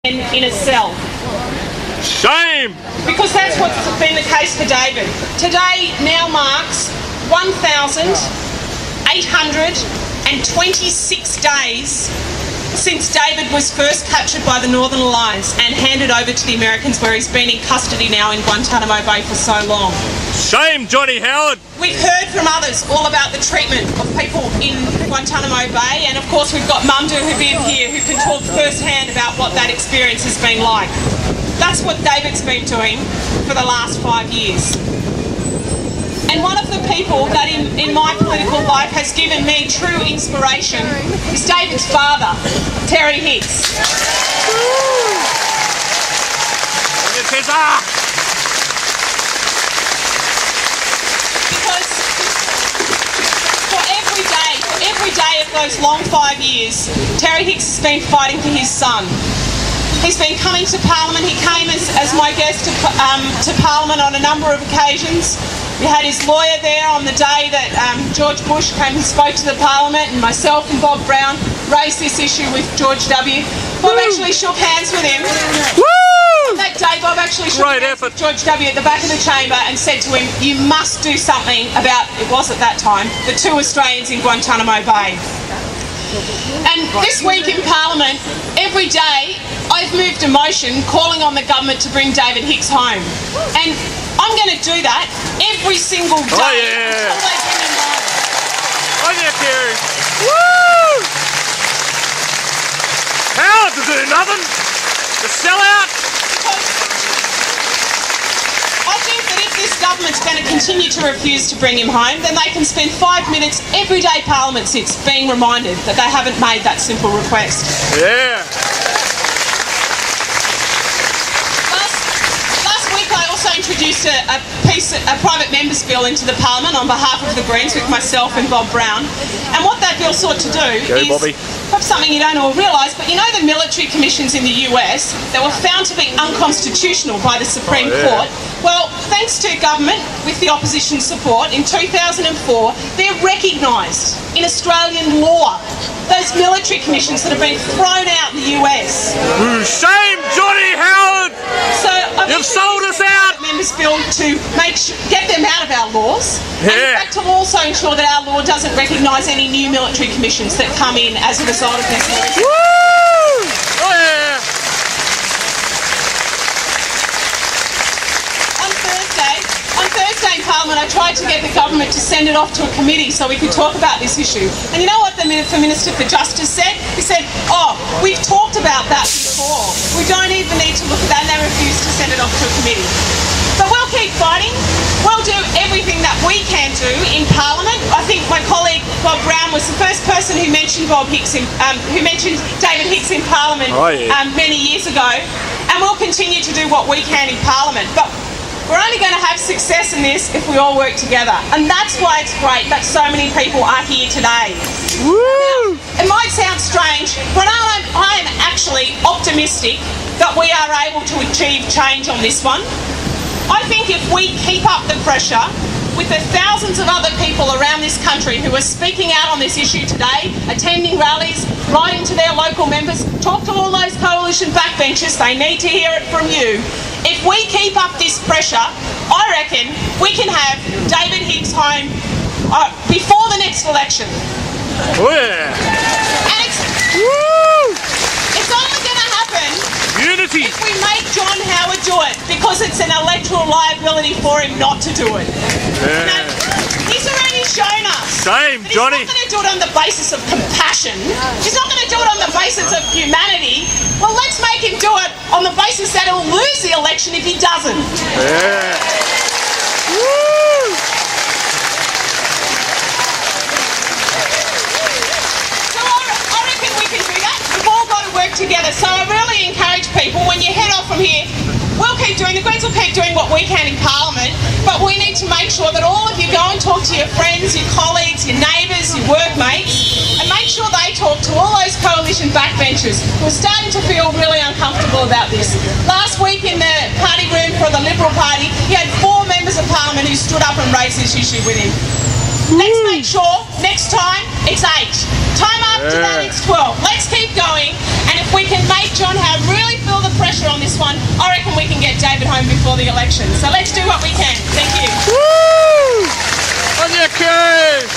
in a cell. Shame! Because that's what's been the case for David. Today now marks 1,826 days since David was first captured by the Northern Alliance and handed over to the Americans, where he's been in custody now in Guantanamo Bay for so long. Shame, Johnny Howard! We've heard from others all about the treatment of people in Guantanamo Bay, and of course we've got Mumdu who've been here who can talk firsthand about what that experience has been like. That's what David's been doing for the last 5 years. And one of the people that in my political life has given me true inspiration is David's father, Terry Hicks. Because for every day of those long 5 years, Terry Hicks has been fighting for his son. He's been coming to Parliament. He came as my guest to Parliament on a number of occasions. We had his lawyer there on the day that George Bush came and spoke to the Parliament, and myself and Bob Brown raised this issue with George W. Bob actually shook hands with him. On that day, Bob actually shook hands with George W. at the back of the chamber and said to him, "You must do something about," it was at that time, the 2 Australians in Guantanamo Bay. And this week in Parliament, every day, I've moved a motion calling on the government to bring David Hicks home. And I'm going to do that every single day until they bring him home. Oh yeah, Terry! Woo! Howard to do nothing! The sellout! I think that if this government's going to continue to refuse to bring him home, then they can spend 5 minutes every day Parliament sits being reminded that they haven't made that simple request. Yeah! Introduced a private member's bill into the Parliament on behalf of the Greens with myself and Bob Brown, and what that bill sought to do is perhaps something you don't all realise, but you know the military commissions in the US that were found to be unconstitutional by the Supreme Court? Well, thanks to government with the opposition's support in 2004, they're recognised in Australian law. Those military commissions that have been thrown out in the US. Shame, Johnny Howard! So you've sold us out! Members' bill to get them out of our laws, and in fact to also ensure that our law doesn't recognise any new military commissions that come in as a result of this. Woo! Oh yeah! On Thursday in Parliament, I tried to get the government to send it off to a committee so we could talk about this issue. And you know what the Minister for Justice said? He said, "Oh, we've talked about that before. We don't even need to look at that," and they refused to send it off to a committee. But we'll keep fighting. We'll do everything that we can do in Parliament. I think my colleague Bob Brown was the first person who mentioned David Hicks in Parliament many years ago, and we'll continue to do what we can in Parliament. But we're only going to have success in this if we all work together, and that's why it's great that so many people are here today. Now, it might sound strange, but I am actually optimistic that we are able to achieve change on this one. I think if we keep up the pressure with the thousands of other people around this country who are speaking out on this issue today, attending rallies, writing to their local members, talk to all those coalition backbenchers, they need to hear it from you. If we keep up this pressure, I reckon we can have David Hicks home before the next election. And it's only going to happen if we make John Howard do it, because it's an electoral liability for him not to do it. Now, he's already shown us that he's not going to do it on the basis of compassion. He's not going to do it on the basis of humanity. Well, let's make him do it on the basis that he'll lose the election if he doesn't. So I reckon we can do that. We've all got to work together. So I really encourage people, when you head off from here, we'll keep doing, the Greens will keep doing what we can in Parliament, but we need to make sure that all of you go and talk to your friends, your colleagues, your neighbours, your workmates, and make sure they talk to all those coalition backbenchers who are starting to feel really uncomfortable about this. Last week in the party room for the Liberal Party, he had 4 members of Parliament who stood up and raised this issue with him. Let's make sure next time it's 8. Time after that it's 12. Let's keep going, and if we can make John Howard really feel home before the election. So let's do what we can. Thank you. Woo! On your Kerry!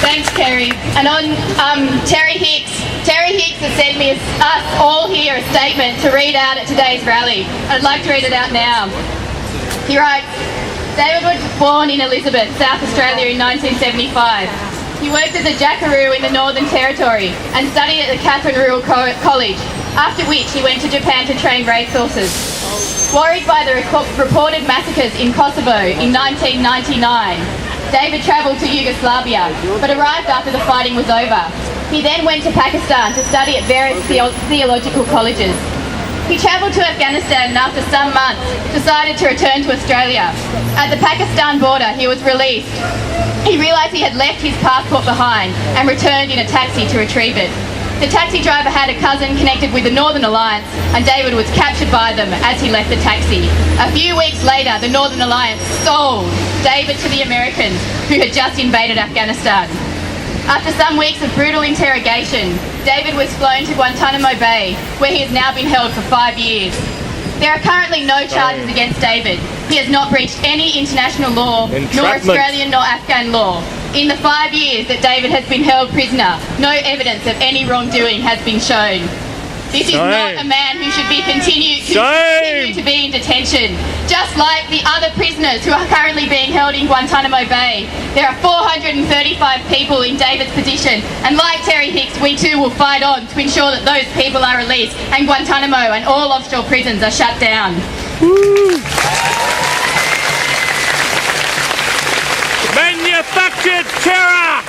Thanks, Kerry. And on Terry Hicks has sent me us all here a statement to read out at today's rally. I'd like to read it out now. He writes, David was born in Elizabeth, South Australia in 1975. He worked as a jackaroo in the Northern Territory and studied at the Catherine Rural College, after which he went to Japan to train racehorses. Worried by the reported massacres in Kosovo in 1999, David travelled to Yugoslavia, but arrived after the fighting was over. He then went to Pakistan to study at various theological colleges. He travelled to Afghanistan and after some months decided to return to Australia. At the Pakistan border, he was released. He realised he had left his passport behind and returned in a taxi to retrieve it. The taxi driver had a cousin connected with the Northern Alliance, and David was captured by them as he left the taxi. A few weeks later, the Northern Alliance sold David to the Americans, who had just invaded Afghanistan. After some weeks of brutal interrogation, David was flown to Guantanamo Bay, where he has now been held for 5 years. There are currently no charges against David. He has not breached any international law, nor Australian nor Afghan law. In the 5 years that David has been held prisoner, no evidence of any wrongdoing has been shown. This is not a man who should be continue to be in detention. Just like the other prisoners who are currently being held in Guantanamo Bay, there are 435 people in David's position, and like Terry Hicks, we too will fight on to ensure that those people are released and Guantanamo and all offshore prisons are shut down. Manufactured terror!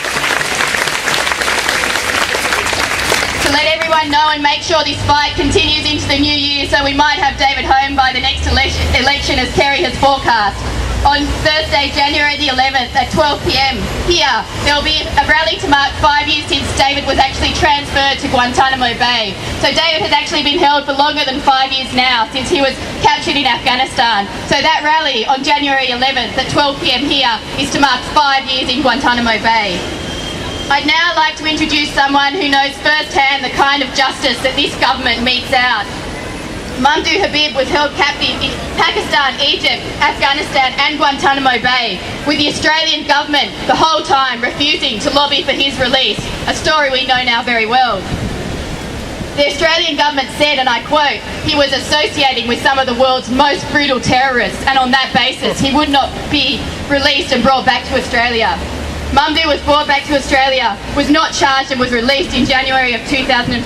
To let everyone know and make sure this fight continues into the new year so we might have David home by the next election as Kerry has forecast. On Thursday, January the 11th at 12 p.m. here, there will be a rally to mark 5 years since David was actually transferred to Guantanamo Bay. So David has actually been held for longer than 5 years now since he was captured in Afghanistan. So that rally on January 11th at 12 p.m. here is to mark 5 years in Guantanamo Bay. I'd now like to introduce someone who knows firsthand the kind of justice that this government metes out. Mamdouh Habib was held captive in Pakistan, Egypt, Afghanistan and Guantanamo Bay, with the Australian government the whole time refusing to lobby for his release, a story we know now very well. The Australian government said, and I quote, he was associating with some of the world's most brutal terrorists, and on that basis he would not be released and brought back to Australia. Mamdouh was brought back to Australia, was not charged and was released in January of 2005.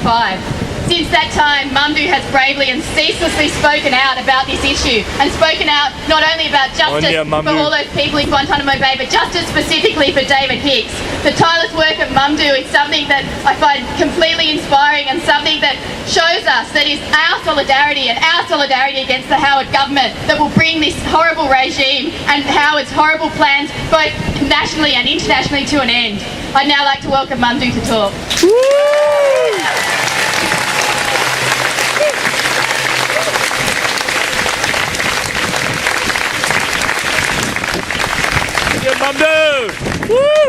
Since that time, Mamdouh has bravely and ceaselessly spoken out about this issue and spoken out not only about justice for all those people in Guantanamo Bay, but justice specifically for David Hicks. The tireless work of Mamdouh is something that I find completely inspiring and something that shows us that is our solidarity and our solidarity against the Howard government that will bring this horrible regime and Howard's horrible plans both nationally and internationally to an end. I'd now like to welcome Mamdouh to talk. Mamdouh! Woo!